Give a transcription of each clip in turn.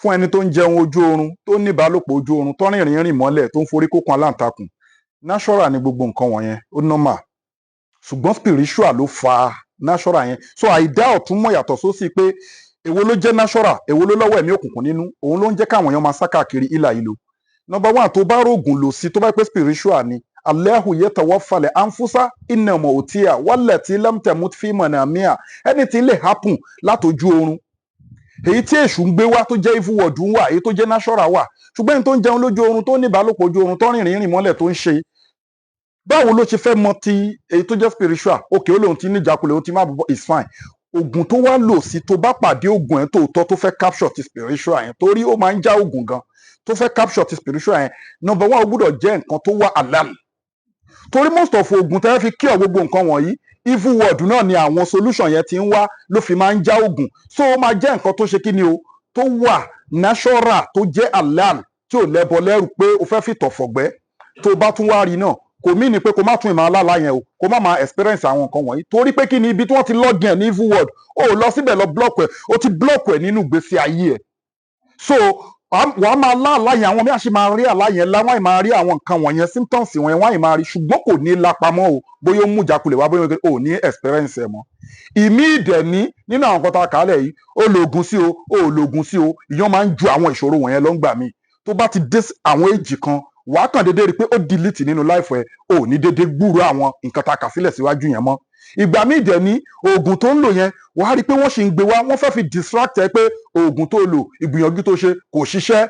fún ẹni tó ń jẹun ojú oorun tó ní ìbálòpọ̀ ojú oorun tó rìn mọ́lẹ̀ tó ń forí kókan aláǹtakùn natural ni gbogbo nǹkan wọ̀nyẹn ó normal ṣùgbọ́n spiritual ló fa natural yẹn so àìdá ọ̀tún mọ̀ yàtọ̀ sósì pé èwo ló jẹ́ natural èwo ló lọ́wọ́ ẹ̀mí òkùnkùn nínú òun ló ń jẹ́ káwọn èèyàn máa sá káàkiri ìlà ìlò number one tó bá rògùn lò sí tó bá pẹ́ spiritual ni Allahu yatawaffal anfusa inna mawtiha wallati lam tamut fi manamiha anything lè happen látojú oorun èyí tí èṣù ń gbé wá tó jẹ́ evil word ń wà èyí tó jẹ́ natural wà ṣùgbọ́n èyí tó ń jẹun lójú oorun tó ní ìbálòpọ̀ ojú oorun tó rìn mọ́lẹ̀ tó ń ṣe báwo ló ṣe fẹ́ mọ ti èyí tó jẹ́ spiritual òkè ó lóun ti ní ìjákulẹ̀ ó ti má bọ̀ is fine oògùn tó wá lò sí tó bá pàdé oògùn ẹ̀ tòótọ́ tó fẹ́ capture ti spiritual yẹn torí ó máa ń já oògùn gan tó fẹ́ capture ti spiritual yẹn number one ó gbúdọ̀ jẹ́ nǹkan tó wà halal torí most of oògùn tẹ́ fi cure gbogbo nǹkan wọ̀nyí evil word náà ni àwọn solution yẹn ti ń wá ló fi máa ń já oògùn so ó máa jẹ́ nǹkan tó ṣe kí ni o tó wà natural tó jẹ́ halal tí ò lẹ́bọ lẹ́rù pé o fẹ́ fìtọ̀ fọ̀gbẹ́ tó bá tún wá rí náà kò mí ni pé kó má tún ìmọ̀ aláàlá yẹn o kó má máa experience àwọn nǹkan wọ̀nyí torí pé kí ni ibi tí wọ́n ti log in ní evil word o ò lọ síbẹ̀ lọ block ẹ̀ o ti block ẹ̀ nínú ìgbésí ayé ẹ̀ so wàá máa láàlá yẹn àwọn mìíràn ṣe máa rí àlá yẹn láwọn ì máa rí àwọn nǹkan wọ̀nyẹn symptoms wọ̀nyẹn wọ́n ì máa rí ṣùgbọ́n kò ní lápamọ́ o bóyá ó mú ìjákulẹ̀ wá bóyá ó ní experience ẹ̀ mọ́ ìmí ìdẹ̀ní nínú àwọn nǹkan tá a kà á lẹ̀ yìí ó lo oògùn sí o ó lo oògùn sí o ìyẹn máa ń ju àwọn ìṣòro wọ̀nyẹn lọ ń gbà míì tó bá ti dé àwọn èjì kan wàá kàn déédéé rí i pé ó delete nínú life ẹ ò ní déédéé gbúrò àwọn nǹkan tá a kà sílẹ̀ síwájú yẹn mọ́ ìgbà míì dẹ̀ ní oògùn tó ń lò yẹn wàá rí i pé wọ́n sì ń gbé wá wọ́n fẹ́ fi distract ẹ pé oògùn tó lò ìgbìyànjú tó ṣe kò ṣiṣẹ́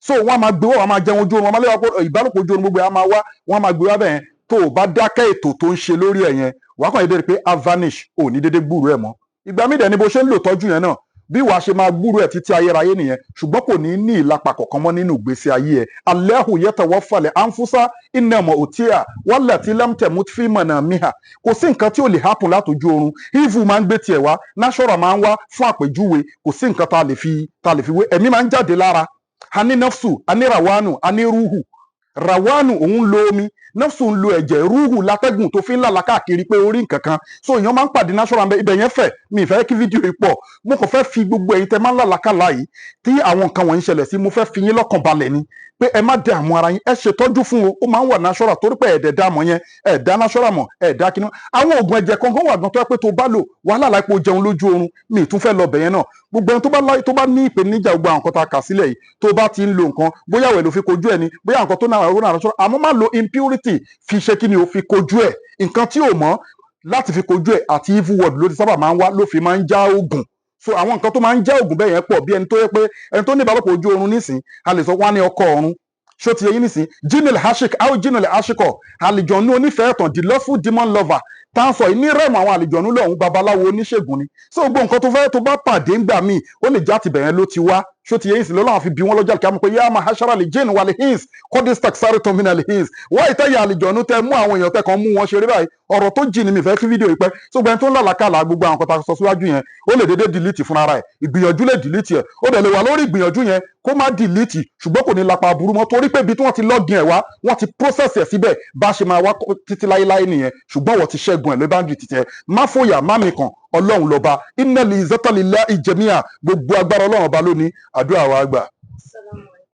so wọ́n á máa gbé wá wọ́n á máa jẹun ojú oorun wọ́n máa léwá pé ìbálòpọ̀ ojú oorun gbogbo ẹ̀ á máa wá wọ́n á máa gbé wá bẹ́ẹ̀ tó o bá dákẹ́ ètò tó ń ṣe lórí ẹ̀ yẹn wàá kàn déédéé rí i pé á vanish ò ní déédéé gbúrò ẹ̀ mọ́ ìgbà míì dẹ̀ ní bó ṣe ń lò tọ́jú yẹn náà bí wàá ṣe máa gbúrò ẹ̀ títí ayérayé nìyẹn ṣùgbọ́n kò ní ìlapa kọ̀ọ̀kan mọ́ nínú ìgbésí ayé ẹ̀ Allahu yatawaffal anfusa inna mawtiha wallati lam tamut fi manamiha kò sí nǹkan tí ò lè happen látojú oorun evil máa ń gbé tiẹ̀ wá natural máa ń wá fún àpèjúwe kò sí nǹkan tá a lè fi wé ẹ̀mí máa ń jáde lára a ní nafsu a ní rawanu a ní ruhu rawanu òun lo omi nafsu ń lo ẹ̀jẹ̀ rúhù látẹ́gùn tó fi ń lálàá káàkiri pé orí nǹkan kan so èèyàn máa ń pàdé natural ibẹ̀ yẹn fẹ̀ mi ìfẹ́ kí fídíò yìí pọ̀ mo kàn fẹ́ fi gbogbo ẹ̀yin tẹ́ máa ń lálàákàlà yìí tí àwọn nǹkan wọ̀nyí ṣẹlẹ̀ sí mo fẹ́ fi yín lọ́kàn balẹ̀ ni pé ẹ má dẹ àmọ́ ara yín ẹ ṣètọ́jú fún o ó máa ń wà natural torí pé ẹ̀ẹ́dẹ̀ dá mọ̀ yẹn ẹ̀ẹ́dá natural mọ̀ ẹ̀ẹ́dá kinú àwọn oògùn ẹ̀jẹ̀ kankan wà gan tó yẹ pé tó bá lò wàhálà láìpẹ́ o jẹun lójú oorun mi ì tún fẹ́ lọ bẹ̀yẹn náà gbogbo ẹni tó bá ní ìpèníjà gbogbo àwọn nǹkan tá a kà sílẹ̀ yìí tó bá ti ń lo nǹkan bóyá ìwẹ̀ ló fi kojú ẹ̀ ni bóyá nǹkan tó náà natural àmọ́ má lo impurity fi ṣe kí ni o fi kojú ẹ̀ nǹkan tí ò mọ́ láti fi kojú ẹ̀ àti evil word ló ti sábà máa ń wá ló fi máa ń já oògùn so àwọn nǹkan tó máa ń já oògùn bẹ́ẹ̀ yẹn pọ̀ bí ẹni tó yẹ pé ẹni tó ní ìbálòpọ̀ ojú oorun nísìn a lè sọ wá ní ọkọ ọ̀run ṣó ti yẹ yín nísìn jinil hashik how jinil hashikọ àlìjọ̀nú onífẹ̀ẹ́ ẹ̀tàn the lawful demon lover tá à ń sọ yìí ní rẹ́ẹ̀mù àwọn àlìjọ̀nú lọ́hùn babaláwo oníṣègùn ni so gbogbo nǹkan tó fẹ́ tó bá pàdé ńgbà míì ó lè já tibẹ̀yẹn ló ti wá ṣó ti yẹ yín sí lọ́lọ́run fi bí wọ́n lọ́jà kí a mọ̀ pé yá máa hashara lè jane wà lè hins kọ́dístak sáré tó mìíràn lè hins wọ́n ìtẹ́yà àlìjọ̀nú tẹ mú àwọn èèyàn tẹ kàn mú wọn ṣeré báyìí ọ̀rọ̀ tó jìn ní mi fẹ́ fi fídíò yìí pẹ́ so gbẹ́ni tó ń làlàkàlà gbogbo àwọn kan tá a sọ síwájú yẹn ó lè dédé delete fúnra rẹ̀ ìgbìyànjú lè delete ẹ̀ ó dẹ̀ lè wà lórí ìgbìyànjú yẹn kó má delete ṣùgbọ́n kò ní lapa aburú mọ́ torí pé ibi tí wọ́n ti login ẹ̀ wá wọ́n ti process ẹ̀ síbẹ̀ bá ṣe máa wá títí láéláé nìyẹn ṣùgbọ́n wọ́n ti ṣẹ́gun ẹ̀ ló bá ń ju títẹ̀ má fòyà má mi kàn ọlọ́run lọ́ba innal izzata lillahi jami'a gbogbo agbára ọlọ́run ọba lónìí àdúrà wa gbà.